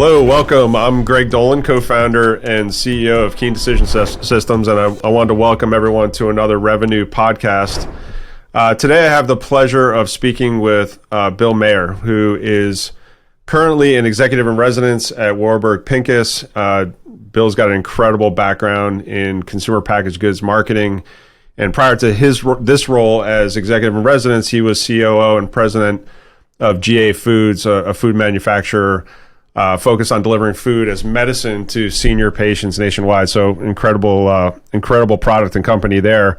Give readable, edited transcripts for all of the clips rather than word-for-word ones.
Hello, welcome. I'm Greg Dolan, co-founder and CEO of Keen Decision Systems, and I wanted to welcome everyone to another ReveNew podcast. Today I have the pleasure of speaking with Bill Mayer, who is currently an executive in residence at Warburg Pincus. Bill's got an incredible background in consumer packaged goods marketing, and prior to this role as executive in residence, he was COO and president of GA Foods, a food manufacturer focused on delivering food as medicine to senior patients nationwide. So incredible product and company there.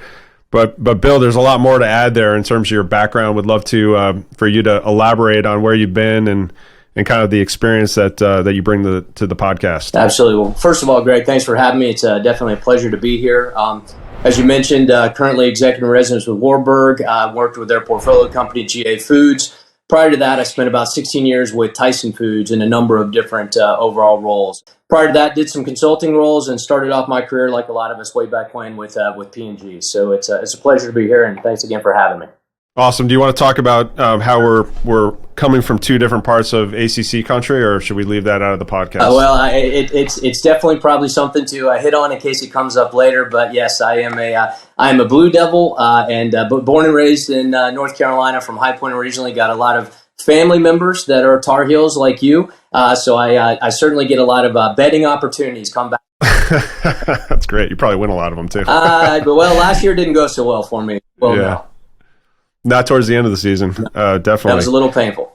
But Bill, there's a lot more to add there in terms of your background. Would love to for you to elaborate on where you've been and kind of the experience that you bring to the podcast. Absolutely. Well, first of all, Greg, thanks for having me. It's definitely a pleasure to be here. As you mentioned, currently executive in residence with Warburg. Worked with their portfolio company, GA Foods. Prior to that, I spent about 16 years with Tyson Foods in a number of different overall roles. Prior to that, did some consulting roles and started off my career like a lot of us way back when with P&G. So it's a pleasure to be here, and thanks again for having me. Awesome. Do you want to talk about how we're coming from two different parts of ACC country, or should we leave that out of the podcast? It's definitely probably something to hit on in case it comes up later. But yes, I am a Blue Devil and born and raised in North Carolina from High Point originally. Got a lot of family members that are Tar Heels like you, so I certainly get a lot of betting opportunities. Come back. That's great. You probably win a lot of them too. But last year didn't go so well for me. Well, yeah. No. Not towards the end of the season, definitely. That was a little painful.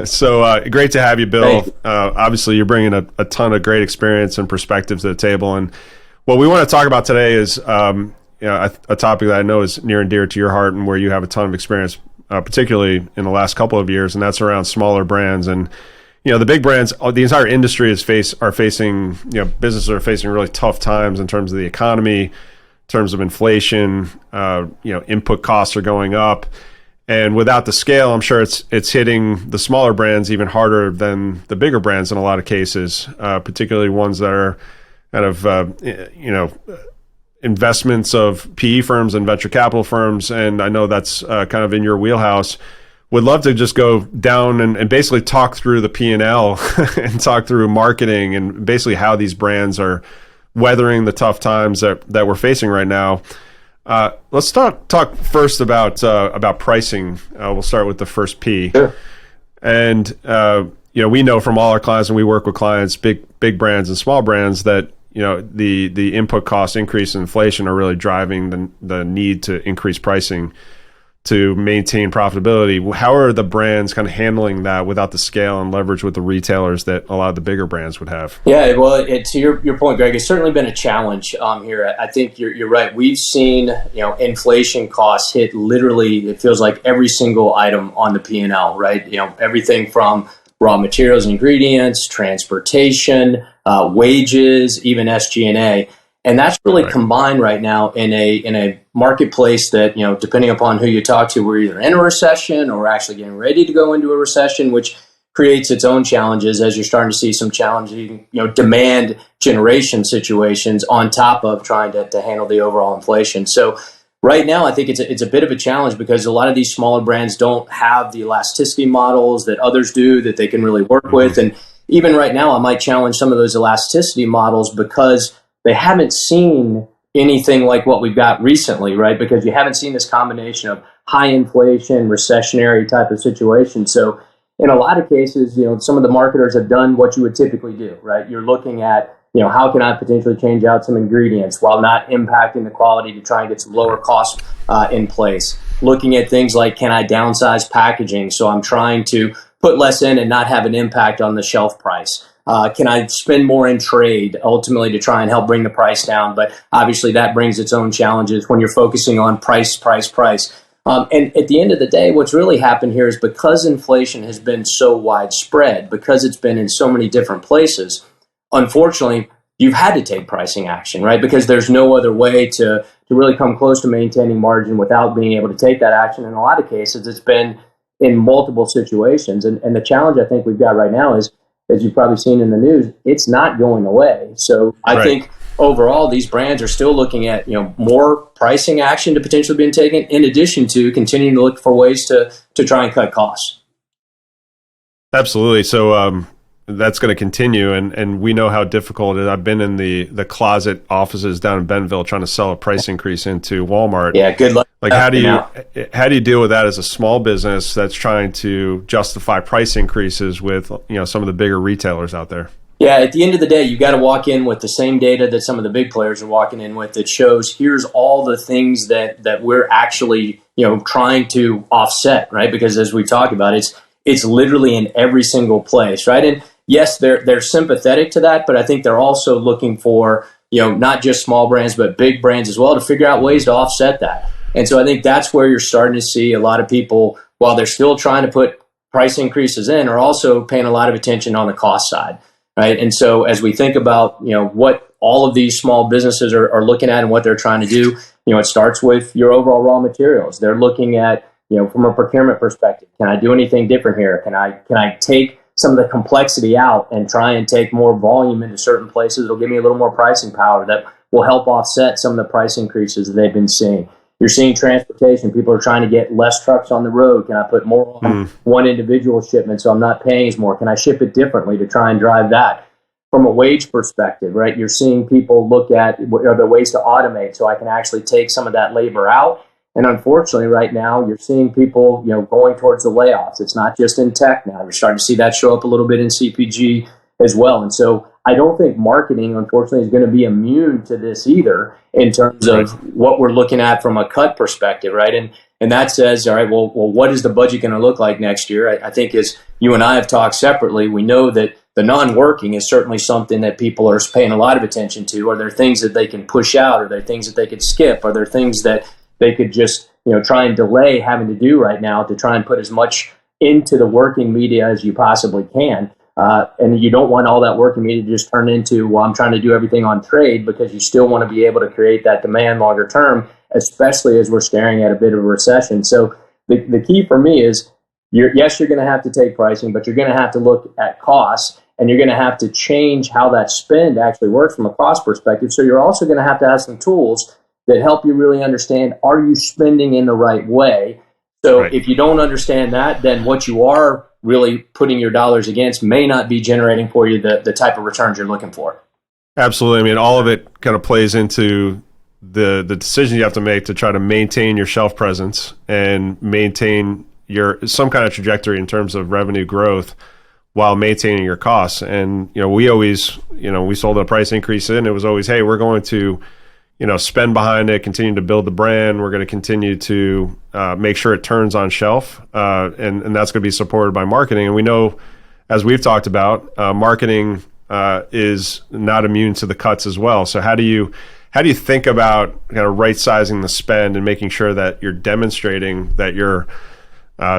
So great to have you, Bill. Obviously, you're bringing a ton of great experience and perspective to the table. And what we want to talk about today is a topic that I know is near and dear to your heart and where you have a ton of experience, particularly in the last couple of years, and that's around smaller brands. And the big brands, the entire industry businesses are facing really tough times in terms of the economy, in terms of inflation. Input costs are going up, and without the scale, I'm sure it's hitting the smaller brands even harder than the bigger brands in a lot of cases, particularly ones that are kind of investments of PE firms and venture capital firms. And I know that's kind of in your wheelhouse. Would love to just go down and basically talk through the P&L and talk through marketing and basically how these brands are weathering the tough times that we're facing right now. Let's talk first about pricing. We'll start with the first P. Sure. And we know from all our clients, and we work with clients, big brands and small brands, that the input cost increase in inflation are really driving the need to increase pricing to maintain profitability. How are the brands kind of handling that without the scale and leverage with the retailers that a lot of the bigger brands would have? Yeah, well, to your point, Greg, it's certainly been a challenge here. I think you're right. We've seen inflation costs hit literally, it feels like every single item on the P&L, right? Everything from raw materials and ingredients, transportation, wages, even SG&A. And that's really combined right now in a marketplace that, depending upon who you talk to, we're either in a recession or we're actually getting ready to go into a recession, which creates its own challenges as you're starting to see some challenging, demand generation situations on top of trying to handle the overall inflation. So right now, I think it's a bit of a challenge because a lot of these smaller brands don't have the elasticity models that others do that they can really work with. And even right now, I might challenge some of those elasticity models because they haven't seen anything like what we've got recently, right? Because you haven't seen this combination of high inflation, recessionary type of situation. So in a lot of cases, some of the marketers have done what you would typically do, right? You're looking at, how can I potentially change out some ingredients while not impacting the quality to try and get some lower costs in place. Looking at things like, can I downsize packaging? So I'm trying to put less in and not have an impact on the shelf price. Can I spend more in trade ultimately to try and help bring the price down? But obviously that brings its own challenges when you're focusing on price. And at the end of the day, what's really happened here is because inflation has been so widespread, because it's been in so many different places, unfortunately, you've had to take pricing action, right? Because there's no other way to really come close to maintaining margin without being able to take that action. In a lot of cases, it's been in multiple situations. And the challenge I think we've got right now is, as you've probably seen in the news, it's not going away. So I think overall, these brands are still looking at more pricing action to potentially be taken, in addition to continuing to look for ways to try and cut costs. Absolutely. So that's going to continue, and we know how difficult it is. I've been in the closet offices down in Bentonville trying to sell a price increase into Walmart. Yeah, good luck. Like, how do you deal with that as a small business that's trying to justify price increases with, you know, some of the bigger retailers out there? Yeah, at the end of the day, you got to walk in with the same data that some of the big players are walking in with, that shows here's all the things that we're actually, you know, trying to offset, right? Because as we talk about, it's literally in every single place, right? And yes, they're sympathetic to that, but I think they're also looking for, you know, not just small brands, but big brands as well, to figure out ways to offset that. And so I think that's where you're starting to see a lot of people, while they're still trying to put price increases in, are also paying a lot of attention on the cost side, right? And so as we think about, you know, what all of these small businesses are looking at and what they're trying to do, you know, it starts with your overall raw materials. They're looking at, you know, from a procurement perspective, can I do anything different here? Can I take some of the complexity out and try and take more volume into certain places? It'll give me a little more pricing power that will help offset some of the price increases that they've been seeing. You're seeing transportation. People are trying to get less trucks on the road. Can I put more on one individual shipment so I'm not paying as more? Can I ship it differently to try and drive that? From a wage perspective, right? You're seeing people look at, are there ways to automate so I can actually take some of that labor out? And unfortunately, right now, you're seeing people, you know, going towards the layoffs. It's not just in tech now. You're starting to see that show up a little bit in CPG as well. And so I don't think marketing, unfortunately, is going to be immune to this either in terms of what we're looking at from a cut perspective, right? And that says, all right, well, what is the budget going to look like next year? I think as you and I have talked separately, we know that the non-working is certainly something that people are paying a lot of attention to. Are there things that they can push out? Are there things that they could skip? Are there things that they could just, you know, try and delay having to do right now to try and put as much into the working media as you possibly can? And you don't want all that working media to just turn into, well, I'm trying to do everything on trade, because you still want to be able to create that demand longer term, especially as we're staring at a bit of a recession. So the key for me is, you're going to have to take pricing, but you're going to have to look at costs, and you're going to have to change how that spend actually works from a cost perspective. So you're also going to have some tools that help you really understand, are you spending in the right way? So if you don't understand that, then what you are really putting your dollars against may not be generating for you the type of returns you're looking for. Absolutely. I mean, all of it kind of plays into the decision you have to make to try to maintain your shelf presence and maintain some kind of trajectory in terms of revenue growth while maintaining your costs. And, you know, we always, you know, we sold a price increase in, it was always, hey, we're going to, you know, spend behind it, continue to build the brand. We're going to continue to make sure it turns on shelf, and that's going to be supported by marketing. And we know, as we've talked about, marketing is not immune to the cuts as well. So how do you think about kind of right sizing the spend and making sure that you're demonstrating that you're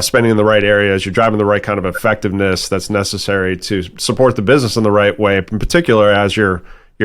spending in the right areas, you're driving the right kind of effectiveness that's necessary to support the business in the right way, in particular as you're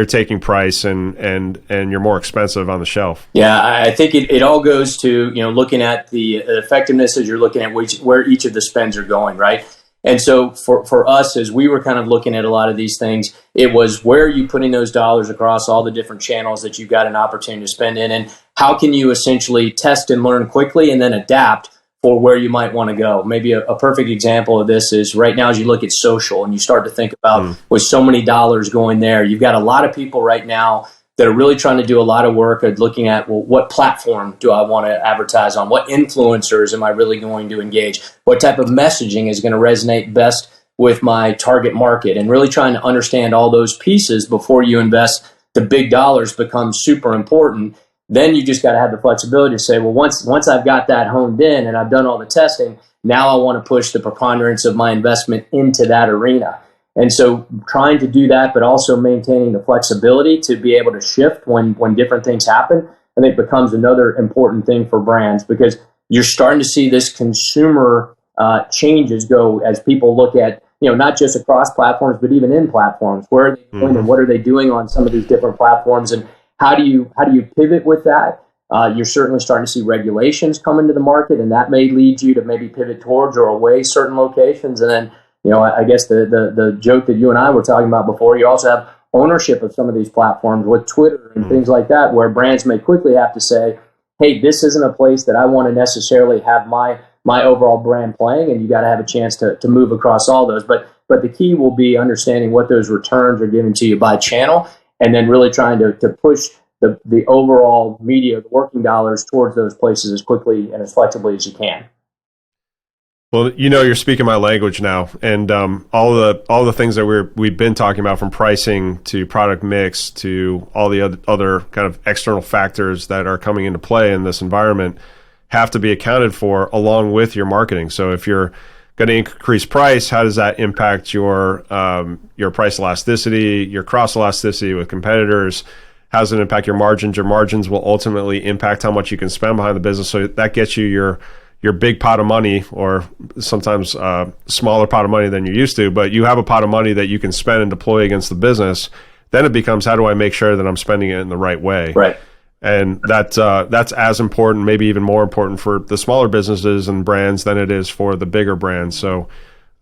taking price and you're more expensive on the shelf? Yeah, I think it all goes to, you know, looking at the effectiveness as you're looking at where each of the spends are going, right? And so for us, as we were kind of looking at a lot of these things, it was, where are you putting those dollars across all the different channels that you've got an opportunity to spend in, and how can you essentially test and learn quickly and then adapt for where you might want to go. Maybe a perfect example of this is right now, as you look at social and you start to think about with so many dollars going there, you've got a lot of people right now that are really trying to do a lot of work at looking at, well, what platform do I want to advertise on? What influencers am I really going to engage? What type of messaging is going to resonate best with my target market? And really trying to understand all those pieces before you invest the big dollars becomes super important. Then you just got to have the flexibility to say, well, once I've got that honed in and I've done all the testing, now I want to push the preponderance of my investment into that arena. And so trying to do that, but also maintaining the flexibility to be able to shift when different things happen, I think becomes another important thing for brands, because you're starting to see this consumer changes go as people look at, you know, not just across platforms, but even in platforms. Where are they going and what are they doing on some of these different platforms? And how do you pivot with that? You're certainly starting to see regulations come into the market, and that may lead you to maybe pivot towards or away certain locations. And then, you know, I guess the joke that you and I were talking about before, you also have ownership of some of these platforms with Twitter and things like that, where brands may quickly have to say, hey, this isn't a place that I want to necessarily have my overall brand playing, and you got to have a chance to move across all those. But But the key will be understanding what those returns are given to you by channel, and then really trying to push the overall media, the working dollars towards those places as quickly and as flexibly as you can. Well, you're speaking my language now, and all the things that we've been talking about, from pricing to product mix to all the other kind of external factors that are coming into play in this environment, have to be accounted for along with your marketing. So if you're going to increase price, how does that impact your price elasticity, your cross elasticity with competitors? How does it impact your margins? Your margins will ultimately impact how much you can spend behind the business. So that gets you your big pot of money, or sometimes smaller pot of money than you're used to, but you have a pot of money that you can spend and deploy against the business. Then it becomes, how do I make sure that I'm spending it in the right way? Right. And that's as important, maybe even more important for the smaller businesses and brands than it is for the bigger brands. So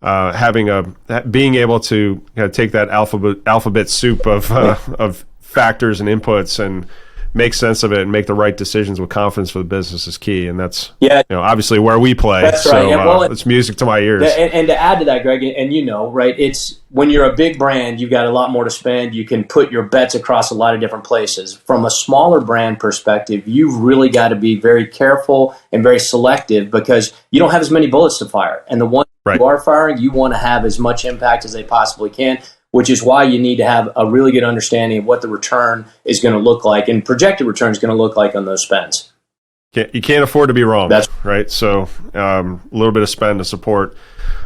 being able to take that alphabet soup of factors and inputs and make sense of it and make the right decisions with confidence for the business is key. And that's obviously where we play. That's so, right. Yeah, it's music to my ears. And to add to that, Greg, and right, it's when you're a big brand, you've got a lot more to spend. You can put your bets across a lot of different places. From a smaller brand perspective, you've really got to be very careful and very selective, because you don't have as many bullets to fire. And the ones you are firing, you want to have as much impact as they possibly can, which is why you need to have a really good understanding of what the return is going to look like and projected return is going to look like on those spends. You can't afford to be wrong. That's right. So a little bit of spend to support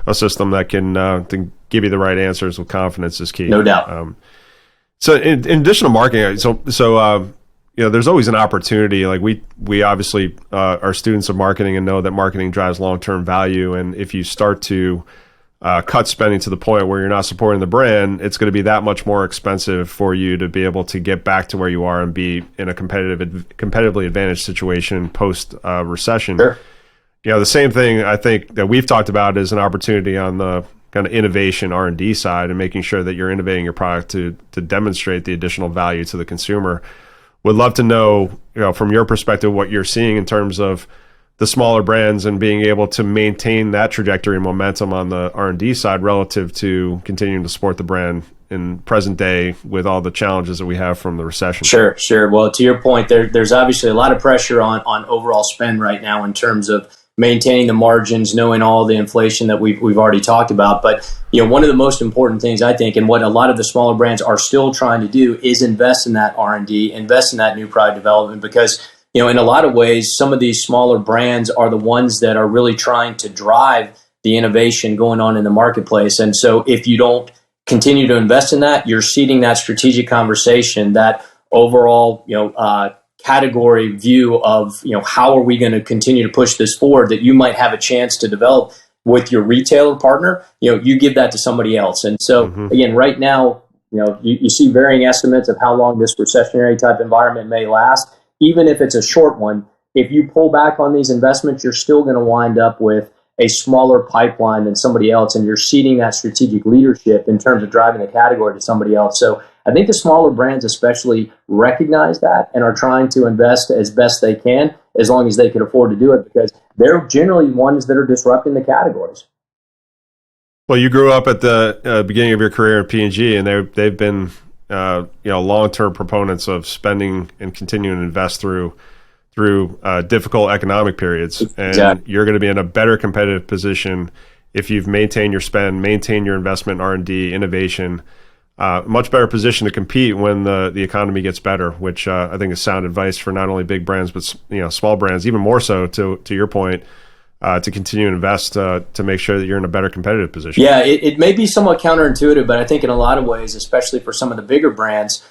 a system that can to give you the right answers with confidence is key. No doubt. So in addition to marketing, there's always an opportunity. Like we obviously are students of marketing and know that marketing drives long-term value. And if you start to cut spending to the point where you're not supporting the brand, it's going to be that much more expensive for you to be able to get back to where you are and be in a competitively advantaged situation post recession. Sure. The same thing I think that we've talked about is an opportunity on the kind of innovation R&D side, and making sure that you're innovating your product to demonstrate the additional value to the consumer. Would love to know, from your perspective, what you're seeing in terms of the smaller brands and being able to maintain that trajectory and momentum on the R&D side relative to continuing to support the brand in present day with all the challenges that we have from the recession. Sure. Well, to your point, there's obviously a lot of pressure on overall spend right now in terms of maintaining the margins, knowing all the inflation that we've already talked about. But one of the most important things, I think, and what a lot of the smaller brands are still trying to do, is invest in that R&D, invest in that new product development, because in a lot of ways, some of these smaller brands are the ones that are really trying to drive the innovation going on in the marketplace. And so if you don't continue to invest in that, you're ceding that strategic conversation, that overall, category view of, how are we going to continue to push this forward that you might have a chance to develop with your retailer partner, you give that to somebody else. And so again, right now, you see varying estimates of how long this recessionary type environment may last. Even if it's a short one, if you pull back on these investments, you're still going to wind up with a smaller pipeline than somebody else, and you're ceding that strategic leadership in terms of driving the category to somebody else. So I think the smaller brands especially recognize that and are trying to invest as best they can, as long as they can afford to do it, because they're generally ones that are disrupting the categories. Well, you grew up at the beginning of your career at P&G, and they've been long-term proponents of spending and continuing to invest through difficult economic periods. And exactly. You're going to be in a better competitive position if you've maintained your spend, maintained your investment in R&D, innovation, much better position to compete when the economy gets better, which I think is sound advice for not only big brands, but small brands, even more so to your point, to continue to invest to make sure that you're in a better competitive position. Yeah, it may be somewhat counterintuitive, but I think in a lot of ways, especially for some of the bigger brands,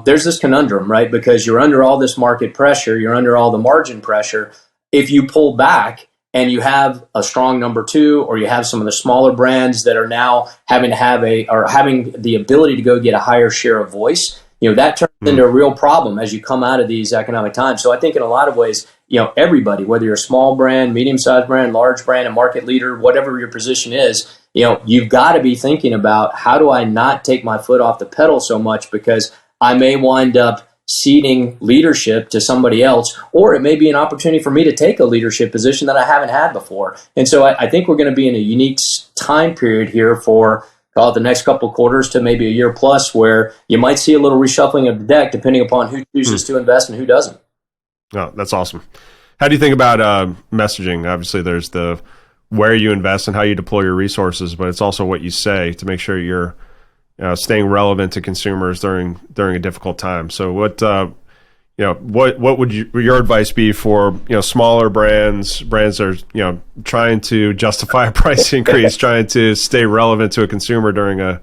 there's this conundrum, right? Because you're under all this market pressure, you're under all the margin pressure. If you pull back and you have a strong number two, or you have some of the smaller brands that are now having the ability to go get a higher share of voice, that turns into a real problem as you come out of these economic times. So I think in a lot of ways, everybody, whether you're a small brand, medium-sized brand, large brand, a market leader, whatever your position is, you've got to be thinking about, how do I not take my foot off the pedal so much, because I may wind up ceding leadership to somebody else, or it may be an opportunity for me to take a leadership position that I haven't had before. And so I think we're going to be in a unique time period here for call it the next couple of quarters to maybe a year plus, where you might see a little reshuffling of the deck depending upon who chooses to invest and who doesn't. Oh, that's awesome. How do you think about messaging? Obviously, there's the where you invest and how you deploy your resources, but it's also what you say to make sure you're staying relevant to consumers during a difficult time. So what would your advice be for smaller brands that are trying to justify a price increase, trying to stay relevant to a consumer during a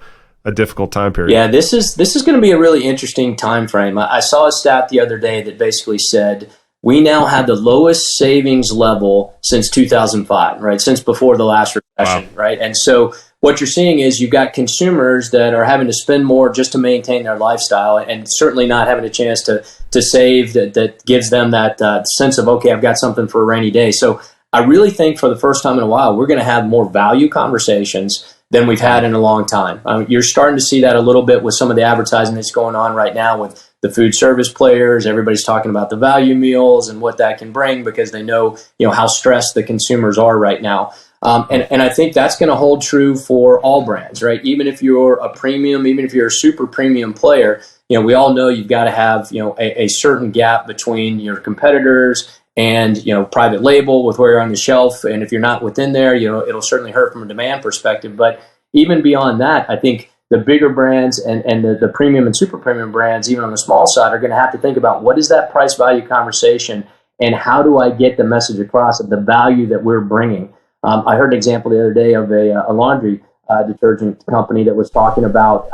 difficult time period? Yeah, this is going to be a really interesting time frame. I saw a stat the other day that basically said we now have the lowest savings level since 2005, right? Since before the last recession, wow. Right? And so what you're seeing is you've got consumers that are having to spend more just to maintain their lifestyle, and certainly not having a chance to save that gives them that sense of, okay, I've got something for a rainy day. So I really think for the first time in a while, we're going to have more value conversations than we've had in a long time. You're starting to see that a little bit with some of the advertising that's going on right now with the food service players. Everybody's talking about the value meals and what that can bring because they know how stressed the consumers are right now. And I think that's going to hold true for all brands, right? Even if you're a premium, even if you're a super premium player, we all know you've got to have a certain gap between your competitors and private label with where you're on the shelf. And if you're not within there, it'll certainly hurt from a demand perspective. But even beyond that, I think the bigger brands and the premium and super premium brands, even on the small side, are going to have to think about what is that price value conversation and how do I get the message across of the value that we're bringing. I heard an example the other day of a laundry detergent company that was talking about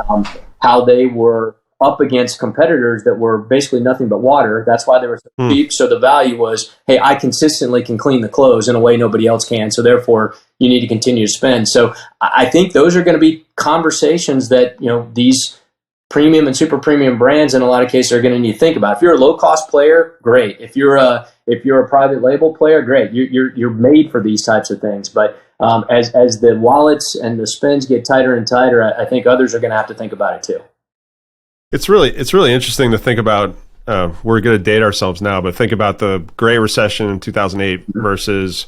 how they were up against competitors that were basically nothing but water. That's why they were so cheap. So the value was, hey, I consistently can clean the clothes in a way nobody else can. So therefore, you need to continue to spend. So I think those are going to be conversations that these premium and super premium brands in a lot of cases are going to need to think about. If you're a low cost player, great. If you're a private label player, great. You're made for these types of things. But as the wallets and the spends get tighter and tighter, I think others are going to have to think about it too. It's really interesting to think about. We're going to date ourselves now, but think about the Great Recession in 2008 versus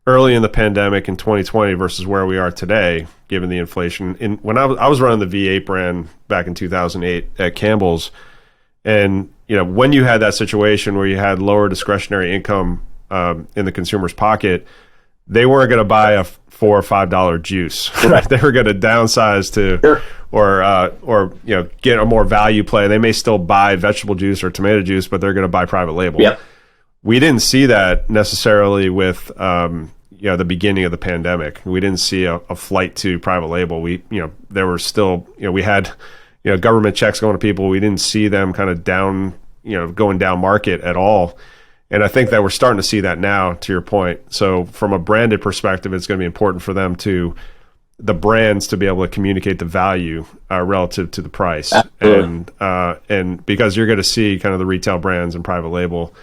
early in the pandemic in 2020 versus where we are today, given the inflation. When I was running the V8 brand back in 2008 at Campbell's, and when you had that situation where you had lower discretionary income in the consumer's pocket, they weren't going to buy a $4 or $5 juice. Right? They were going to downsize to, sure. or get a more value play. They may still buy vegetable juice or tomato juice, but they're going to buy private label. Yep. We didn't see that necessarily with the beginning of the pandemic. We didn't see a flight to private label. There were still we had government checks going to people. We didn't see them kind of down going down market at all. And I think that we're starting to see that now, to your point. So from a branded perspective, it's going to be important for the brands to be able to communicate the value relative to the price. Absolutely. And because you're going to see kind of the retail brands and private label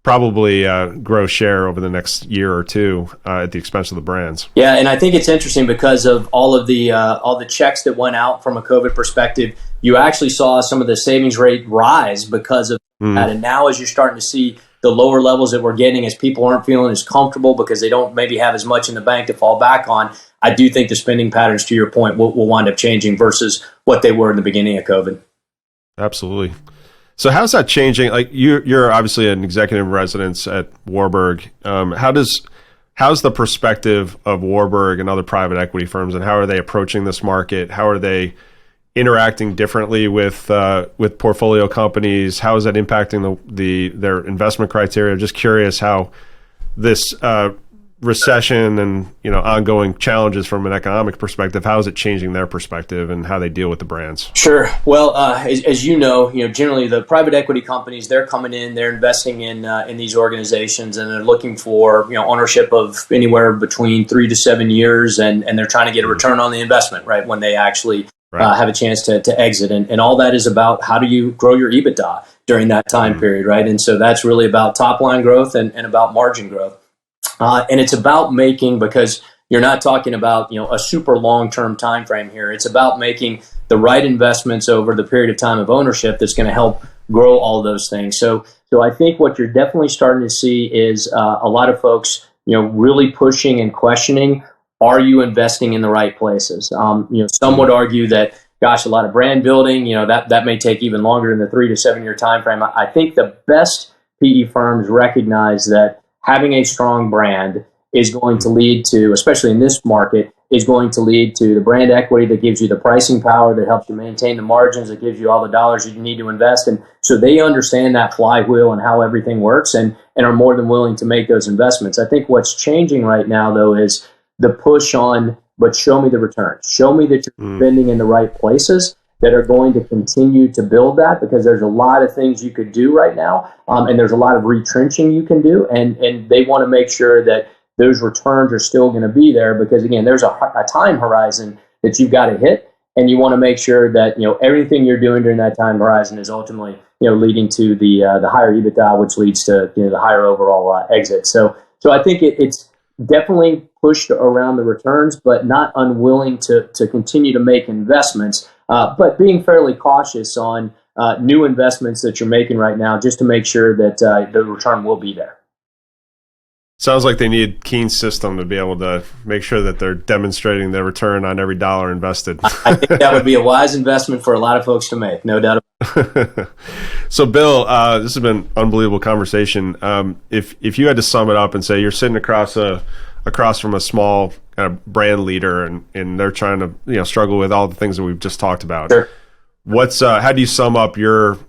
probably grow share over the next year or two at the expense of the brands. Yeah, and I think it's interesting because of all the checks that went out from a COVID perspective. You actually saw some of the savings rate rise because of that. And now as you're starting to see the lower levels that we're getting, as people aren't feeling as comfortable because they don't maybe have as much in the bank to fall back on, I do think the spending patterns, to your point, will wind up changing versus what they were in the beginning of COVID. Absolutely. So how's that changing? Like you're obviously an executive in residence at Warburg. How's the perspective of Warburg and other private equity firms, and how are they approaching this market? How are they interacting differently with portfolio companies? How is that impacting their investment criteria? Just curious how this recession and ongoing challenges from an economic perspective, how is it changing their perspective and how they deal with the brands? Sure. Well, as you know, generally the private equity companies, they're coming in, they're investing in these organizations, and they're looking for ownership of anywhere between 3 to 7 years, and they're trying to get a return on the investment, right, when they actually have a chance to exit. And all that is about how do you grow your EBITDA during that time period, right? And so that's really about top line growth and about margin growth. And it's about making, because you're not talking about a super long-term time frame here. It's about making the right investments over the period of time of ownership that's going to help grow all those things. So I think what you're definitely starting to see is a lot of folks really pushing and questioning are you investing in the right places? Some would argue that, gosh, a lot of brand building, that may take even longer than the 3 to 7 year time frame. I think the best PE firms recognize that having a strong brand is going to lead to, especially in this market, is going to lead to the brand equity that gives you the pricing power, that helps you maintain the margins, that gives you all the dollars you need to invest. And so they understand that flywheel and how everything works, and are more than willing to make those investments. I think what's changing right now, though, is the push on, but show me the returns. Show me that you're spending in the right places that are going to continue to build that, because there's a lot of things you could do right now, and there's a lot of retrenching you can do, and they want to make sure that those returns are still going to be there, because again, there's a time horizon that you've got to hit, and you want to make sure that everything you're doing during that time horizon is ultimately leading to the higher EBITDA, which leads to the higher overall exit. So I think it's definitely pushed around the returns, but not unwilling to continue to make investments, but being fairly cautious on new investments that you're making right now, just to make sure that the return will be there. Sounds like they need a keen system to be able to make sure that they're demonstrating their return on every dollar invested. I think that would be a wise investment for a lot of folks to make, no doubt about it. So, Bill, this has been an unbelievable conversation. If you had to sum it up and say you're sitting across from a small kind of brand leader, and they're trying to struggle with all the things that we've just talked about, sure. How do you sum up your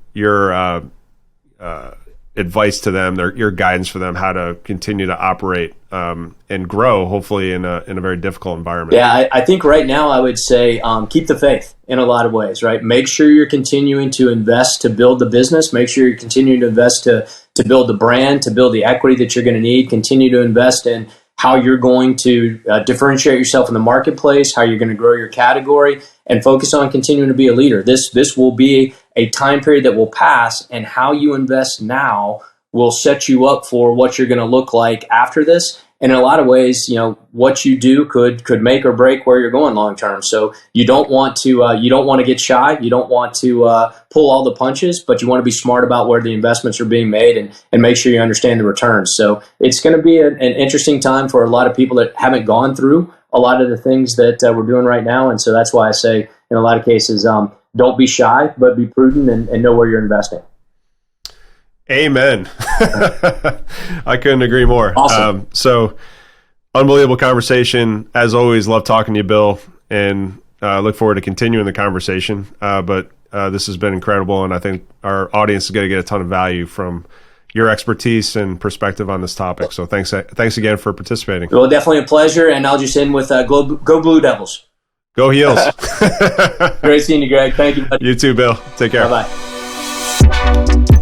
advice to them, your guidance for them, how to continue to operate and grow, hopefully in a very difficult environment? Yeah, I think right now I would say keep the faith in a lot of ways, right? Make sure you're continuing to invest to build the business. Make sure you're continuing to invest to build the brand, to build the equity that you're going to need. Continue to invest in how you're going to differentiate yourself in the marketplace, how you're going to grow your category, and focus on continuing to be a leader. This will be a time period that will pass, and how you invest now will set you up for what you're going to look like after this. And in a lot of ways, what you do could make or break where you're going long term. So you don't want to get shy. You don't want to pull all the punches, but you want to be smart about where the investments are being made, and make sure you understand the returns. So it's going to be an interesting time for a lot of people that haven't gone through a lot of the things that we're doing right now. And so that's why I say in a lot of cases, don't be shy, but be prudent and know where you're investing. Amen. I couldn't agree more. Awesome. So unbelievable conversation. As always, love talking to you, Bill, and look forward to continuing the conversation. But this has been incredible, and I think our audience is going to get a ton of value from your expertise and perspective on this topic. So thanks again for participating. Well, definitely a pleasure, and I'll just end with go Blue Devils. Go Heels. Great seeing you, Greg. Thank you. You too, Bill. Take care. Bye-bye.